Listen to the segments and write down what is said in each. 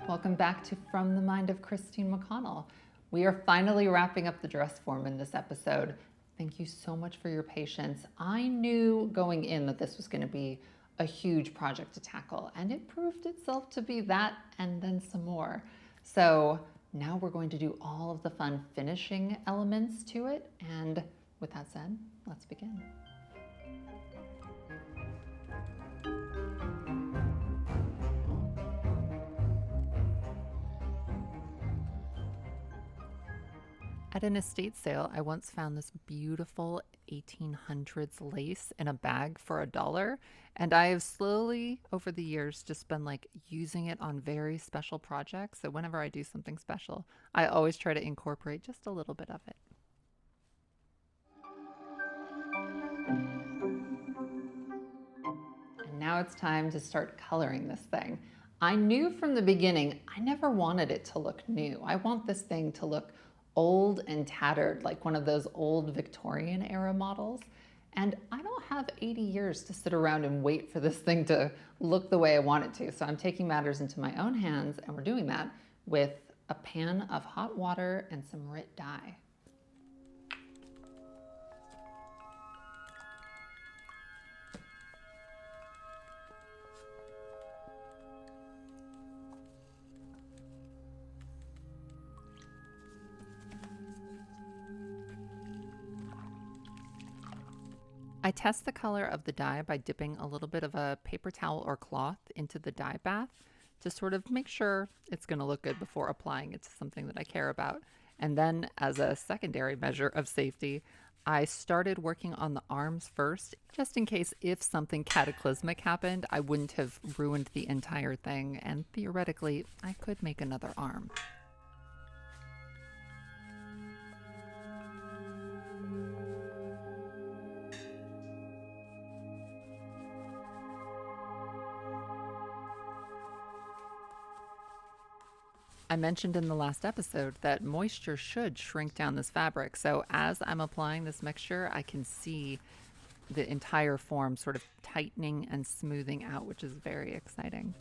Welcome back to From the Mind of Christine McConnell. We are finally wrapping up the dress form in this episode. Thank you so much for your patience. I knew going in that this was going to be a huge project to tackle, and it proved itself to be that and then some more. So now we're going to do all of the fun finishing elements to it. And with that said, let's begin. At an estate sale, I once found this beautiful 1800s lace in a bag for $1, and I have slowly over the years just been like using it on very special projects. So whenever I do something special, I always try to incorporate just a little bit of it. And now it's time to start coloring this thing. I knew from the beginning I never wanted it to look new. I want this thing to look old and tattered, like one of those old Victorian era models. And I don't have 80 years to sit around and wait for this thing to look the way I want it to. So I'm taking matters into my own hands, and we're doing that with a pan of hot water and some RIT dye. I test the color of the dye by dipping a little bit of a paper towel or cloth into the dye bath to sort of make sure it's going to look good before applying it to something that I care about. And then, as a secondary measure of safety, I started working on the arms first, just in case if something cataclysmic happened, I wouldn't have ruined the entire thing, and theoretically, I could make another arm. I mentioned in the last episode that moisture should shrink down this fabric. So as I'm applying this mixture, I can see the entire form sort of tightening and smoothing out, which is very exciting.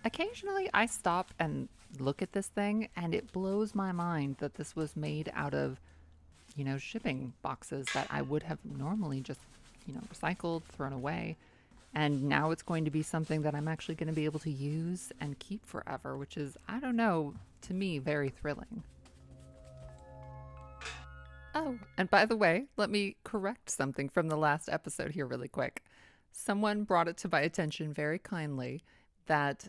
Occasionally I stop and look at this thing, and it blows my mind that this was made out of, shipping boxes that I would have normally just, recycled, thrown away. And now it's going to be something that I'm actually going to be able to use and keep forever, which is, I don't know, to me, very thrilling. Oh, and by the way, let me correct something from the last episode here really quick. Someone brought it to my attention very kindly that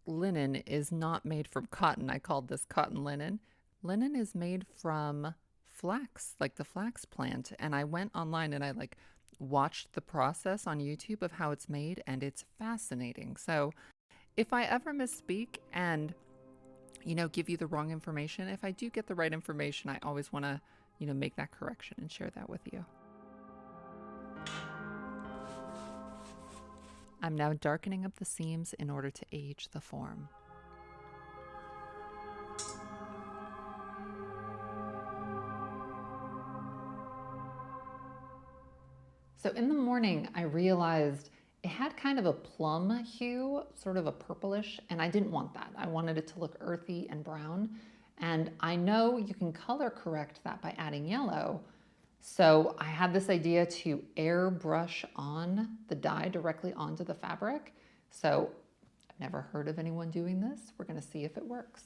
linen is not made from cotton. I called this cotton linen. Linen is made from flax, like the flax plant. And I went online and I watched the process on YouTube of how it's made, and it's fascinating. So if I ever misspeak and, give you the wrong information, if I do get the right information, I always want to, make that correction and share that with you. I'm now darkening up the seams in order to age the form. So in the morning, I realized it had kind of a plum hue, sort of a purplish, and I didn't want that. I wanted it to look earthy and brown. And I know you can color correct that by adding yellow. So I had this idea to airbrush on the dye directly onto the fabric. So I've never heard of anyone doing this. We're going to see if it works.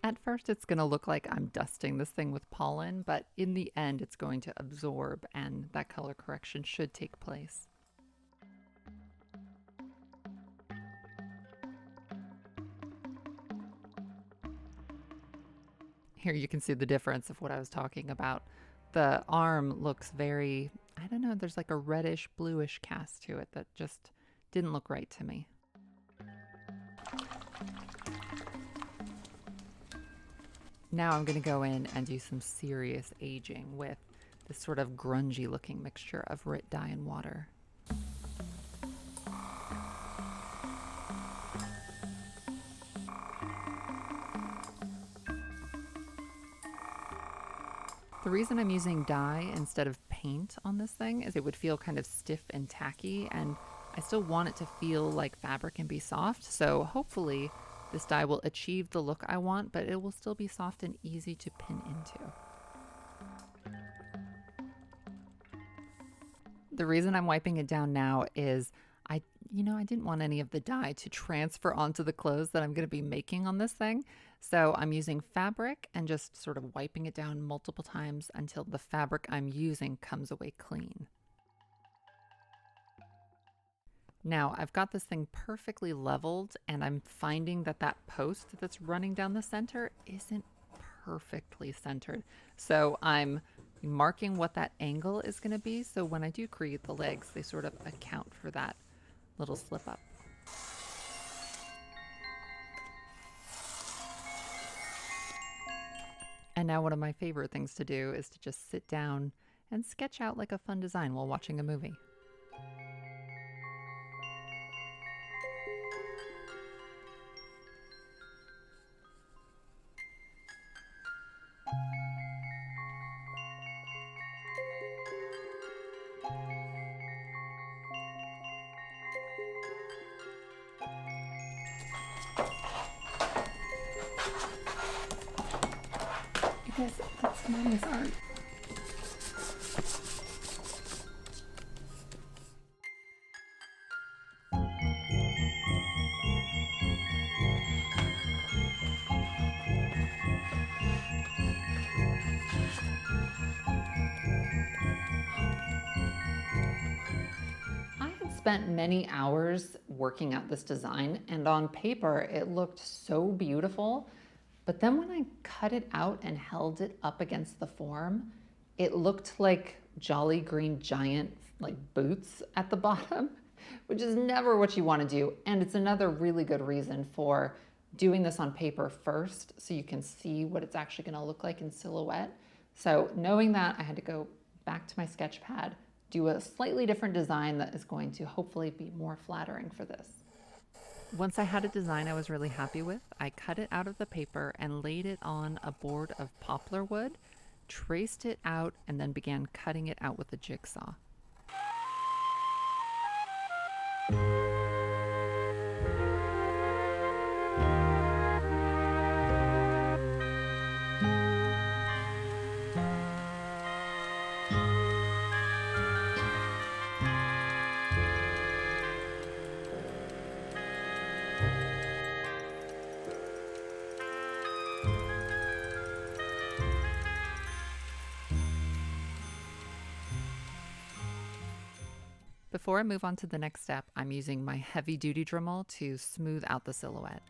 At first, it's going to look like I'm dusting this thing with pollen, but in the end, it's going to absorb, and that color correction should take place. Here you can see the difference of what I was talking about. The arm looks very, I don't know, there's like a reddish bluish cast to it that just didn't look right to me. Now I'm going to go in and do some serious aging with this sort of grungy looking mixture of RIT dye and water. The reason I'm using dye instead of paint on this thing is it would feel kind of stiff and tacky, and I still want it to feel like fabric and be soft, so hopefully this dye will achieve the look I want, but it will still be soft and easy to pin into. The reason I'm wiping it down now is I didn't want any of the dye to transfer onto the clothes that I'm going to be making on this thing. So I'm using fabric and just sort of wiping it down multiple times until the fabric I'm using comes away clean. Now I've got this thing perfectly leveled, and I'm finding that that post that's running down the center isn't perfectly centered. So I'm marking what that angle is going to be, so when I do create the legs, they sort of account for that little slip up. And now one of my favorite things to do is to just sit down and sketch out like a fun design while watching a movie. I guess that's mommy's art. I had spent many hours working out this design, and on paper it looked so beautiful. But then when I cut it out and held it up against the form, it looked like Jolly Green Giant like boots at the bottom, which is never what you want to do. And it's another really good reason for doing this on paper first so you can see what it's actually going to look like in silhouette. So knowing that, I had to go back to my sketch pad, do a slightly different design that is going to hopefully be more flattering for this. Once I had a design I was really happy with, I cut it out of the paper and laid it on a board of poplar wood, traced it out, and then began cutting it out with a jigsaw. Before I move on to the next step, I'm using my heavy duty Dremel to smooth out the silhouette.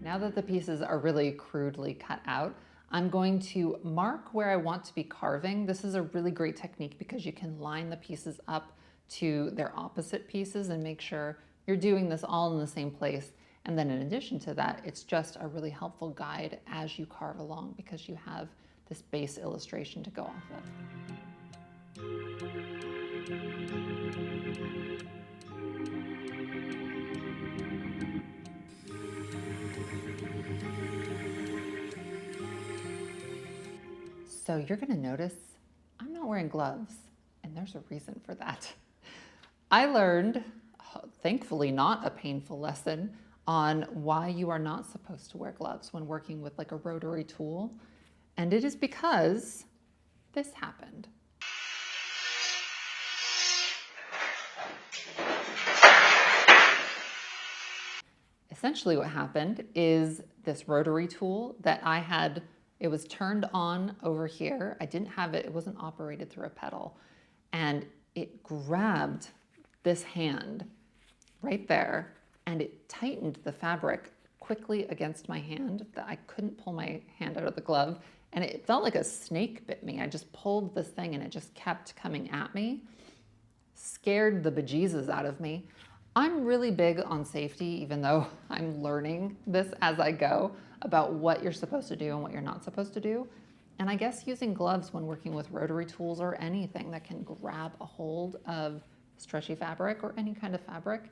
Now that the pieces are really crudely cut out, I'm going to mark where I want to be carving. This is a really great technique because you can line the pieces up to their opposite pieces and make sure you're doing this all in the same place. And then in addition to that, it's just a really helpful guide as you carve along because you have this base illustration to go off of. So you're gonna notice I'm not wearing gloves, and there's a reason for that. I learned, thankfully not a painful lesson, on why you are not supposed to wear gloves when working with like a rotary tool. And it is because this happened. Essentially what happened is this rotary tool that I had, it was turned on over here. I didn't have it, it wasn't operated through a pedal. And it grabbed this hand right there and it tightened the fabric quickly against my hand that I couldn't pull my hand out of the glove. And it felt like a snake bit me. I just pulled this thing and it just kept coming at me. Scared the bejesus out of me. I'm really big on safety, even though I'm learning this as I go about what you're supposed to do and what you're not supposed to do. And I guess using gloves when working with rotary tools or anything that can grab a hold of stretchy fabric or any kind of fabric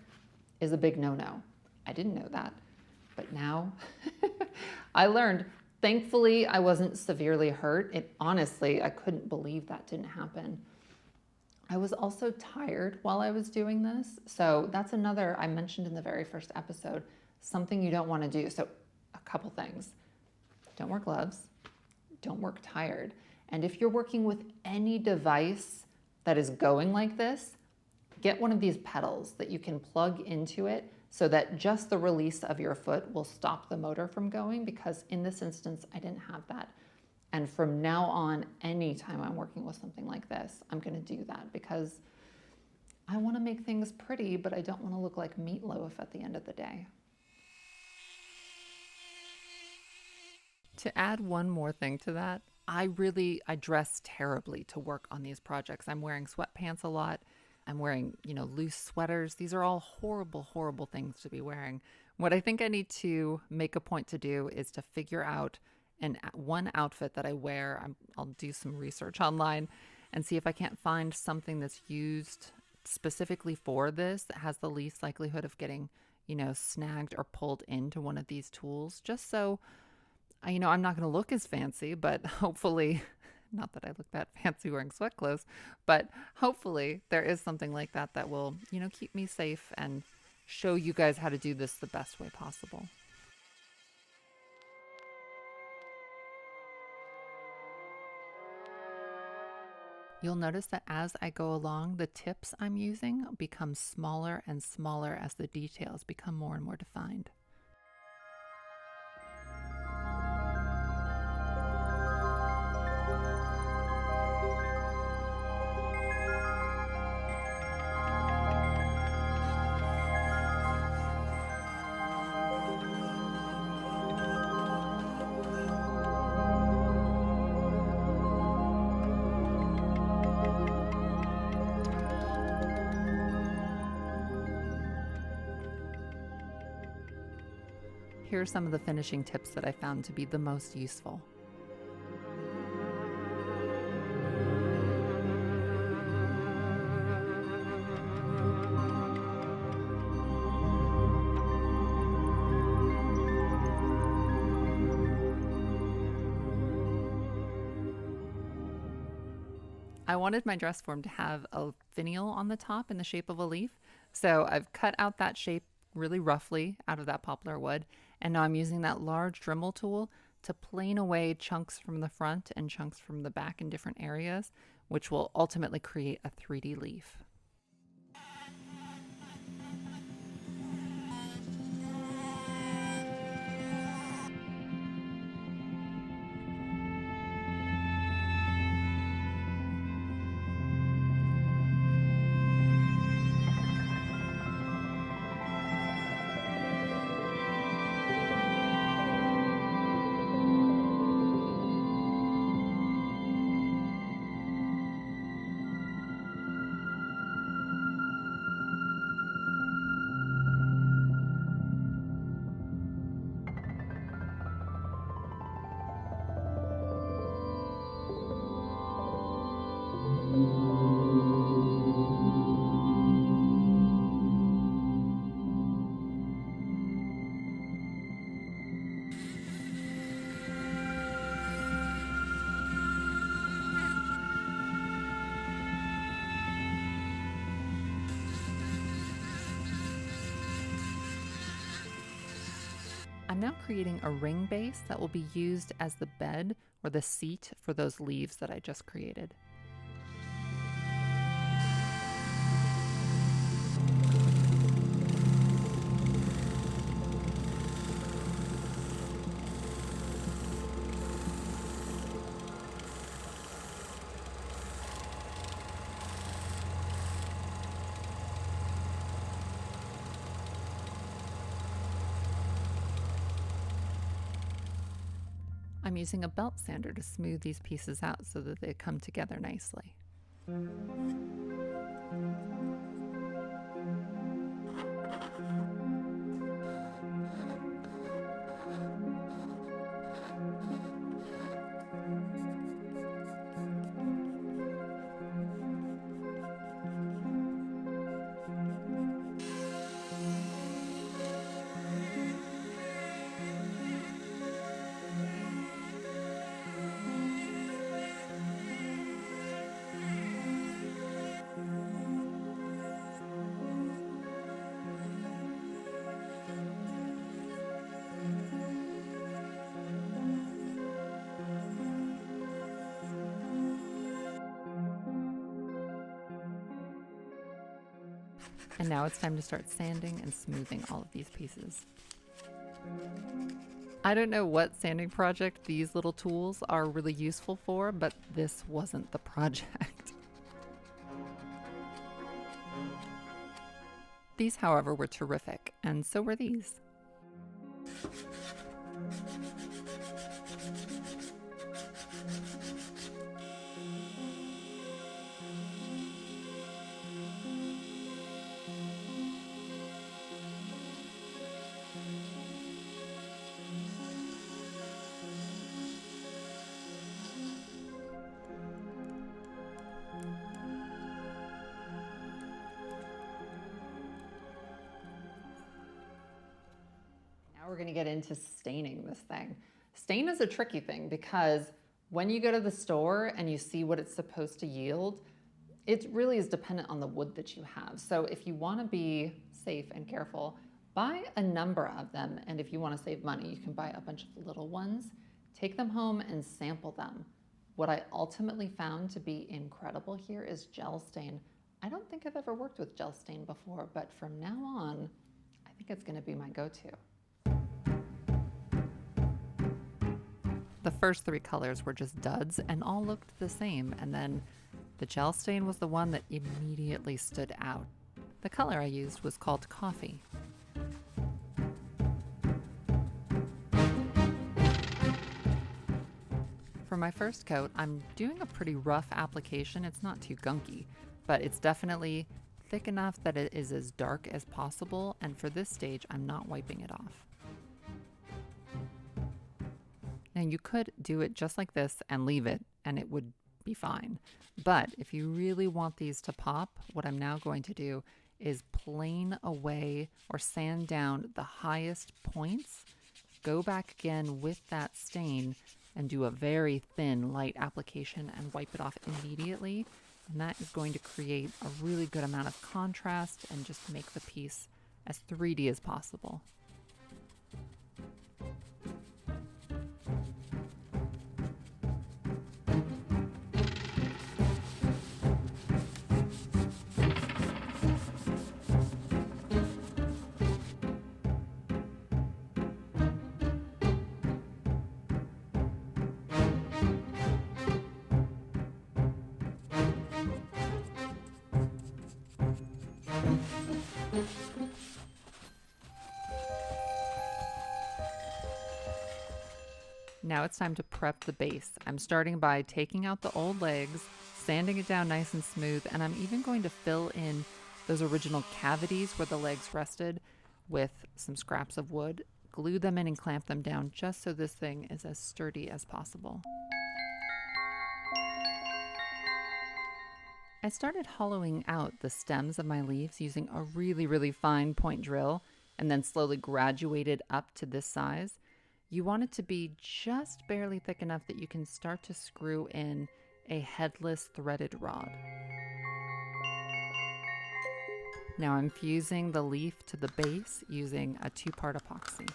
is a big no-no. I didn't know that, but now I learned. Thankfully, I wasn't severely hurt. Honestly, I couldn't believe that didn't happen. I was also tired while I was doing this. So that's another, I mentioned in the very first episode, something you don't want to do. So a couple things. Don't wear gloves. Don't work tired. And if you're working with any device that is going like this, get one of these pedals that you can plug into it so that just the release of your foot will stop the motor from going, because in this instance, I didn't have that. And from now on, anytime I'm working with something like this, I'm going to do that because I want to make things pretty, but I don't want to look like meatloaf at the end of the day. To add one more thing to that, I dress terribly to work on these projects. I'm wearing sweatpants a lot. I'm wearing, loose sweaters. These are all horrible, horrible things to be wearing. What I think I need to make a point to do is to figure out one outfit that I wear. I'll do some research online and see if I can't find something that's used specifically for this that has the least likelihood of getting, snagged or pulled into one of these tools, just so, I'm not going to look as fancy, but hopefully, not that I look that fancy wearing sweat clothes, but hopefully there is something like that that will, keep me safe and show you guys how to do this the best way possible. You'll notice that as I go along, the tips I'm using become smaller and smaller as the details become more and more defined. Here are some of the finishing tips that I found to be the most useful. I wanted my dress form to have a finial on the top in the shape of a leaf, so I've cut out that shape really roughly out of that poplar wood, and now I'm using that large Dremel tool to plane away chunks from the front and chunks from the back in different areas, which will ultimately create a 3D leaf. now creating a ring base that will be used as the bed or the seat for those leaves that I just created. I'm using a belt sander to smooth these pieces out so that they come together nicely. And now it's time to start sanding and smoothing all of these pieces. I don't know what sanding project these little tools are really useful for, but this wasn't the project. These, however, were terrific, and so were these. Now we're going to get into staining this thing. Stain is a tricky thing because when you go to the store and you see what it's supposed to yield, it really is dependent on the wood that you have. So if you want to be safe and careful, buy a number of them. And if you want to save money, you can buy a bunch of little ones, take them home and sample them. What I ultimately found to be incredible here is gel stain. I don't think I've ever worked with gel stain before, but from now on, I think it's going to be my go-to. The first three colors were just duds and all looked the same, and then the gel stain was the one that immediately stood out. The color I used was called Coffee. For my first coat, I'm doing a pretty rough application. It's not too gunky, but it's definitely thick enough that it is as dark as possible, and for this stage, I'm not wiping it off. Now you could do it just like this and leave it and it would be fine. But if you really want these to pop, what I'm now going to do is plane away or sand down the highest points, go back again with that stain and do a very thin light application and wipe it off immediately. And that is going to create a really good amount of contrast and just make the piece as 3D as possible. Now it's time to prep the base. I'm starting by taking out the old legs, sanding it down nice and smooth, and I'm even going to fill in those original cavities where the legs rested with some scraps of wood, glue them in and clamp them down just so this thing is as sturdy as possible. I started hollowing out the stems of my leaves using a really fine point drill and then slowly graduated up to this size. You want it to be just barely thick enough that you can start to screw in a headless threaded rod. Now I'm fusing the leaf to the base using a 2-part epoxy.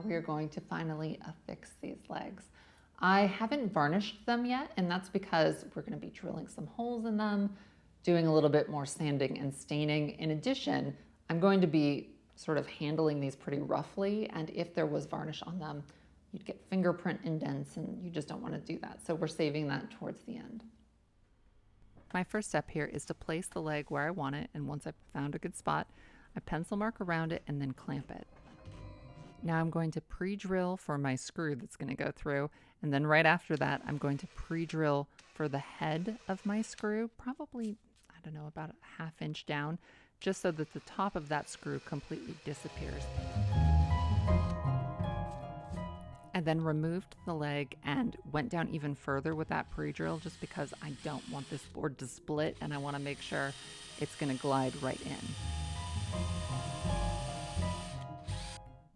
we are going to finally affix these legs. I haven't varnished them yet, and that's because we're going to be drilling some holes in them, doing a little bit more sanding and staining. In addition, I'm going to be sort of handling these pretty roughly, and if there was varnish on them, you'd get fingerprint indents, and you just don't want to do that. So we're saving that towards the end. My first step here is to place the leg where I want it, and once I've found a good spot, I pencil mark around it and then clamp it. Now I'm going to pre-drill for my screw that's going to go through, and then right after that I'm going to pre-drill for the head of my screw, probably, I don't know, about a ½ inch down, just so that the top of that screw completely disappears. I then removed the leg and went down even further with that pre-drill just because I don't want this board to split and I want to make sure it's going to glide right in.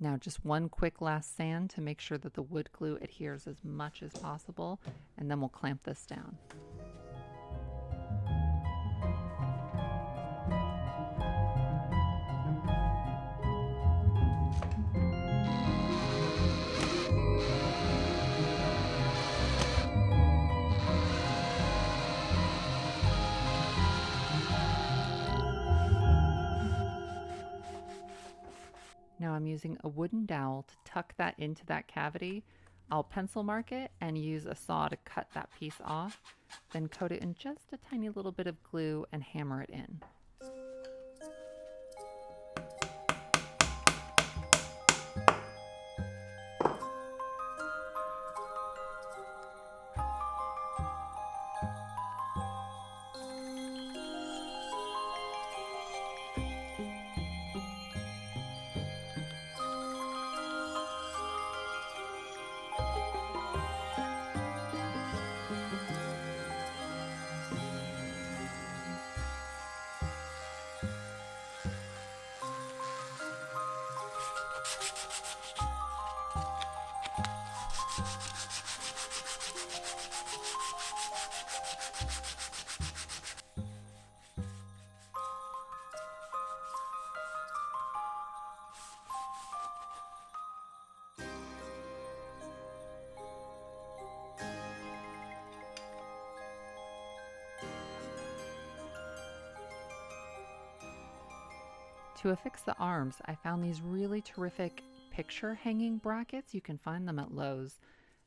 Now just one quick last sand to make sure that the wood glue adheres as much as possible, and then we'll clamp this down. Now I'm using a wooden dowel to tuck that into that cavity. I'll pencil mark it and use a saw to cut that piece off, then coat it in just a tiny little bit of glue and hammer it in. To affix the arms, I found these really terrific picture hanging brackets. You can find them at Lowe's.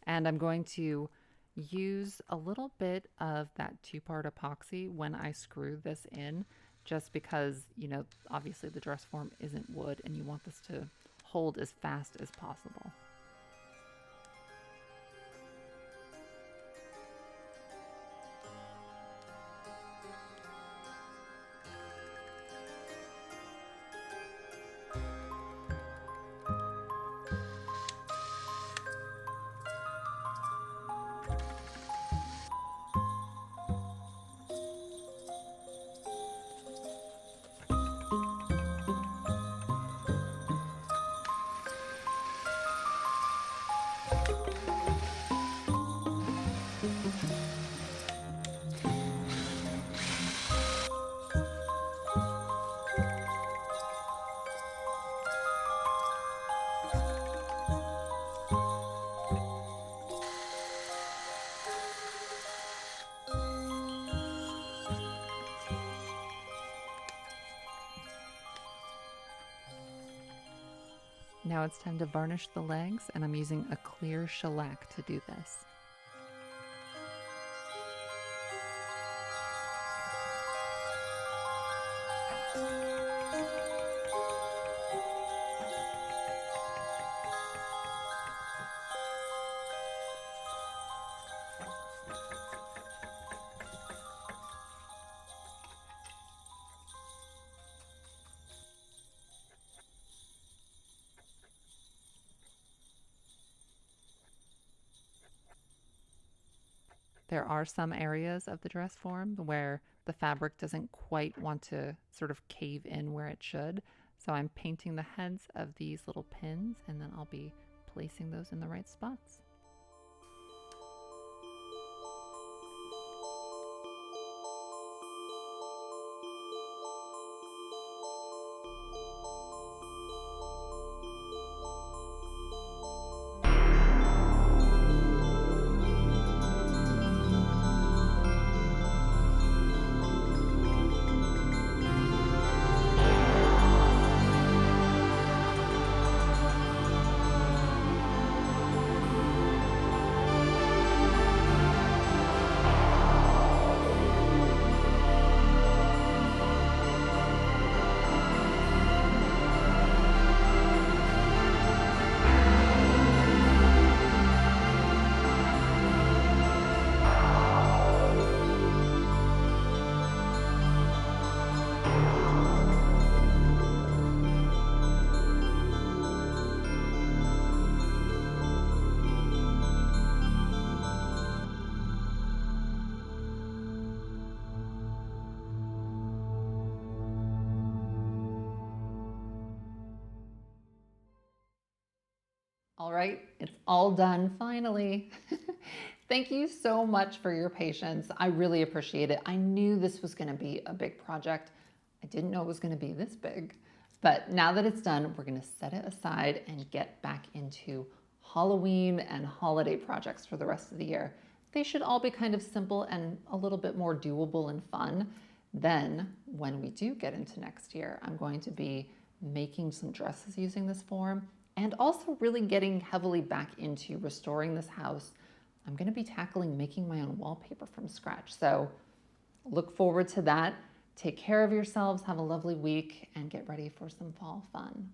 And I'm going to use a little bit of that 2-part epoxy when I screw this in, just because, you know, obviously the dress form isn't wood and you want this to hold as fast as possible. Now it's time to varnish the legs, and I'm using a clear shellac to do this. There are some areas of the dress form where the fabric doesn't quite want to sort of cave in where it should. So I'm painting the heads of these little pins, and then I'll be placing those in the right spots. All right, it's all done finally. Thank you so much for your patience. I really appreciate it. I knew this was going to be a big project. I didn't know it was going to be this big. But now that it's done, we're going to set it aside and get back into Halloween and holiday projects for the rest of the year. They should all be kind of simple and a little bit more doable and fun. Then, when we do get into next year, I'm going to be making some dresses using this form and also really getting heavily back into restoring this house. I'm going to be tackling making my own wallpaper from scratch. So look forward to that. Take care of yourselves, have a lovely week, and get ready for some fall fun.